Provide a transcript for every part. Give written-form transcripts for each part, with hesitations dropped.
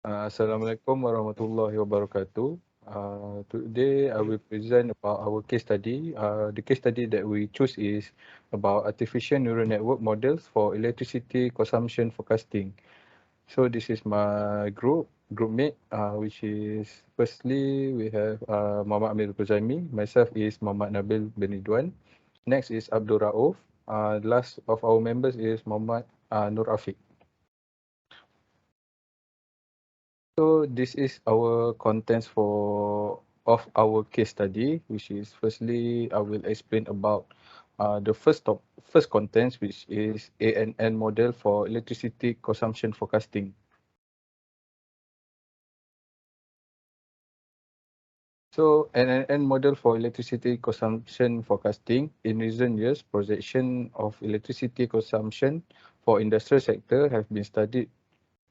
Assalamualaikum warahmatullahi wabarakatuh. Today I will present about our case study. The case study that we choose is about artificial neural network models for electricity consumption forecasting. So this is my groupmate, which is firstly we have Muhammad Amir Kuzaimi. Myself is Muhammad Nabil bin Ridwan. Next is Abdul Rauf. Last of our members is Muhammad Nur Afiq. So this is our contents for of our case study, which is firstly I will explain about the first contents, which is ANN model for electricity consumption forecasting. So ANN model for electricity consumption forecasting in recent years, projection of electricity consumption for industrial sector have been studied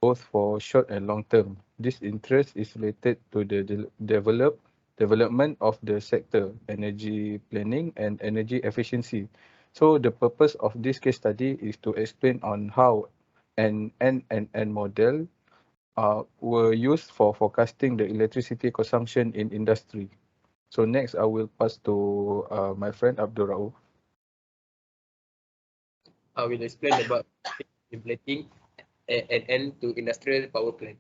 both for short and long term. This interest is related to the development of the sector, energy planning and energy efficiency. So the purpose of this case study is to explain on how an NNN model were used for forecasting the electricity consumption in industry. So next I will pass to my friend Abdul Rauf. I will explain about implementing an end to industrial power plant.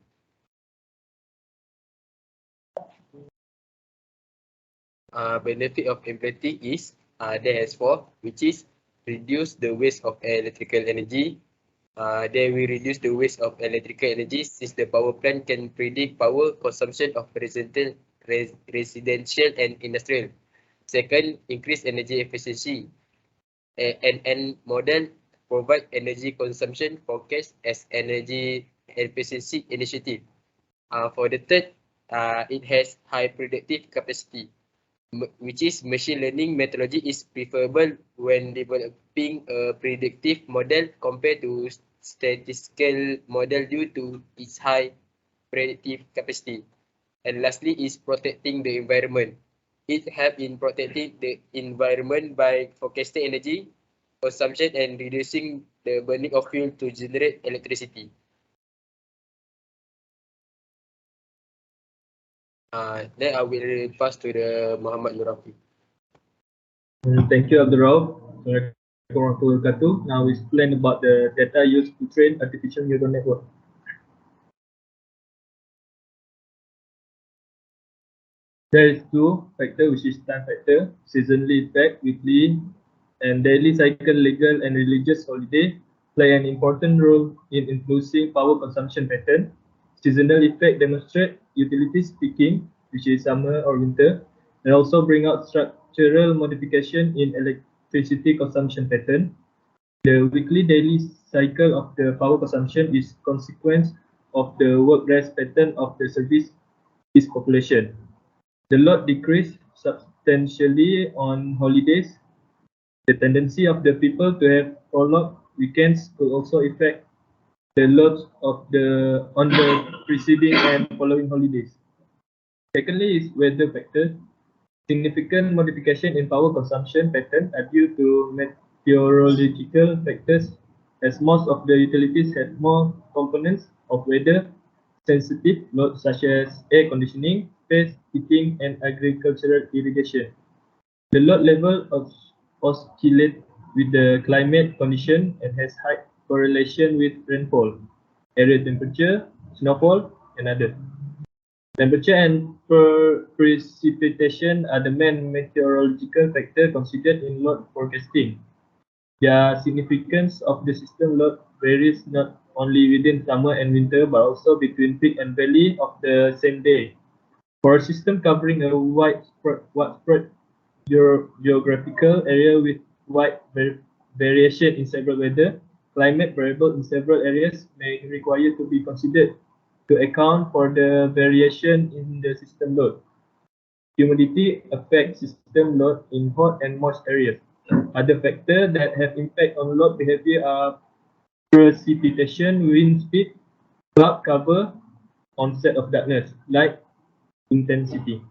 Benefit of implementing is there is four, which is reduce the waste of electrical energy. Then we reduce the waste of electrical energy since the power plant can predict power consumption of residential and industrial. Second, increase energy efficiency. An model provide energy consumption forecast as energy efficiency initiative. For the third, it has high predictive capacity, which is machine learning methodology is preferable when developing a predictive model compared to statistical model due to its high predictive capacity. And lastly is protecting the environment. It helps in protecting the environment by forecasting energy consumption and reducing the burning of fuel to generate electricity. Then I will pass to the Muhammad Nurafi. Thank you, Abdul Rauf. Assalamualaikum warahmatullahi wabarakatuh. Now we explain about the data used to train artificial neural network. There is two factor, which is time factor, seasonally effect, weekly and daily cycle, legal and religious holiday play an important role in influencing power consumption pattern. Seasonal effect demonstrate utilities peaking, which is summer or winter, and also bring out structural modification in electricity consumption pattern. The weekly daily cycle of the power consumption is consequence of the work rest pattern of the service population. The load decreased substantially on holidays. The tendency of the people to have prolonged weekends could also affect the loads of on the preceding and following holidays. Secondly is weather factors. Significant modification in power consumption pattern are due to meteorological factors, as most of the utilities have more components of weather sensitive loads such as air conditioning, space heating, and agricultural irrigation. The load level oscillates with the climate condition and has high correlation with rainfall, area temperature, snowfall, and others. Temperature and precipitation are the main meteorological factors considered in load forecasting. The significance of the system load varies not only within summer and winter but also between peak and valley of the same day. For a system covering a widespread geographical area with wide variation in several weather, climate variables in several areas may require to be considered to account for the variation in the system load. Humidity affects system load in hot and moist areas. Other factors that have impact on load behavior are precipitation, wind speed, cloud cover, onset of darkness, light intensity.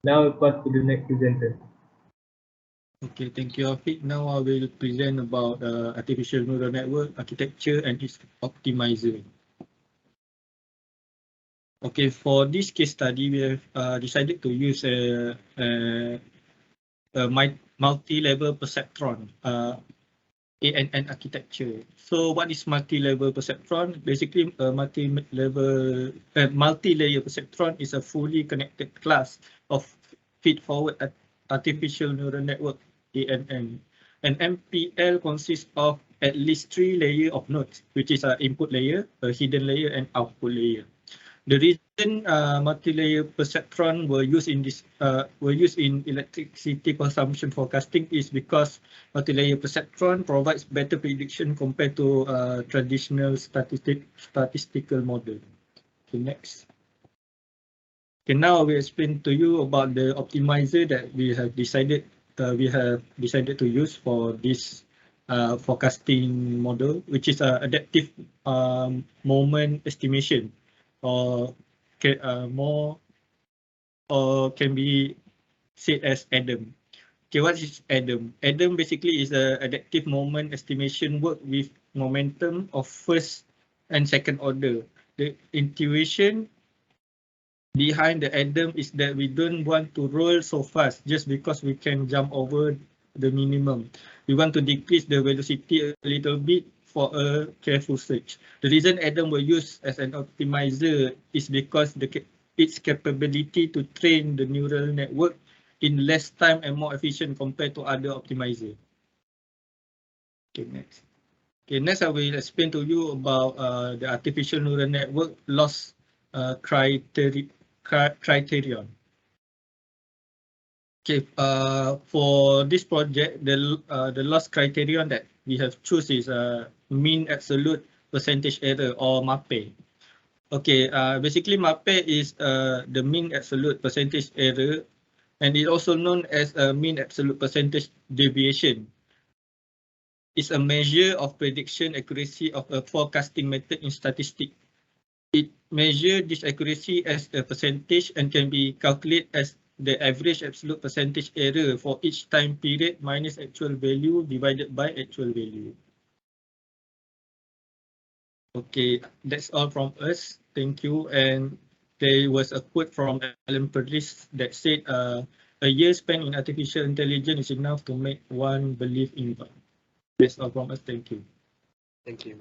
Now pass to the next presenter. Okay, thank you, Afiq. Now I will present about artificial neural network architecture and its optimizer. Okay, for this case study, we have decided to use a multi-level perceptron, ANN architecture. So what is multi-level perceptron? Basically, a multi-layer perceptron is a fully connected class of feed-forward artificial neural network, ANN. An MPL consists of at least 3 layers of nodes, which is an input layer, a hidden layer, and output layer. The reason multi-layer perceptron were used in electricity consumption forecasting is because multi-layer perceptron provides better prediction compared to traditional statistical model. Okay, next. Okay, now I will explain to you about the optimizer that we have decided to use for this forecasting model, which is adaptive moment estimation, or can be said as ADAM. Okay, what is ADAM? ADAM basically is a adaptive moment estimation work with momentum of first and second order. The intuition behind the ADAM is that we don't want to roll so fast just because we can jump over the minimum. We want to decrease the velocity a little bit for a careful search. The reason ADAM were used as an optimizer is because its capability to train the neural network in less time and more efficient compared to other optimizers. Okay, next. Okay, next I will explain to you about the artificial neural network loss criterion. Okay, for this project, the loss criterion that we have choose is mean absolute percentage error, or MAPE. Okay, basically MAPE is the mean absolute percentage error, and it also known as a mean absolute percentage deviation. It's a measure of prediction accuracy of a forecasting method in statistics. It measures this accuracy as a percentage and can be calculated as the average absolute percentage error for each time period minus actual value divided by actual value. Okay, that's all from us. Thank you. And there was a quote from Alan Perlis that said, a year spent in artificial intelligence is enough to make one believe in God. That's all from us. Thank you. Thank you.